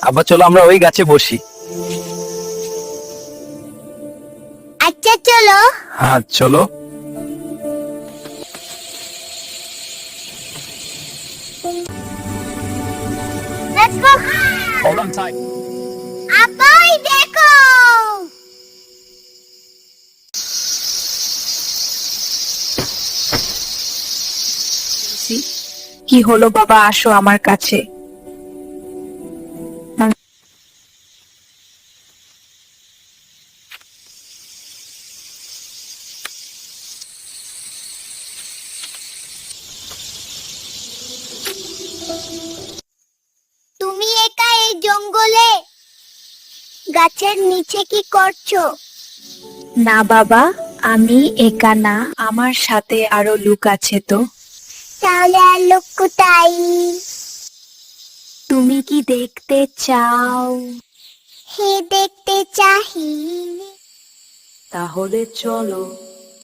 আবার চলো আমরা ওই গাছে বসি। আচ্ছা চলো। হ্যাঁ চলো। Let's go. Hold on tight. আপাই দেখো। কি হলো বাবা, আসো আমার কাছে। তুমি একা এই জঙ্গলে গাছের নিচে কি করছো? না বাবা, আমি একা না, আমার সাথে আরো লোক আছে তো। তাহলে আর লোক কোথায়? তুমি কি দেখতে চাও? হে দেখতে চাহি। তাহলে চলো।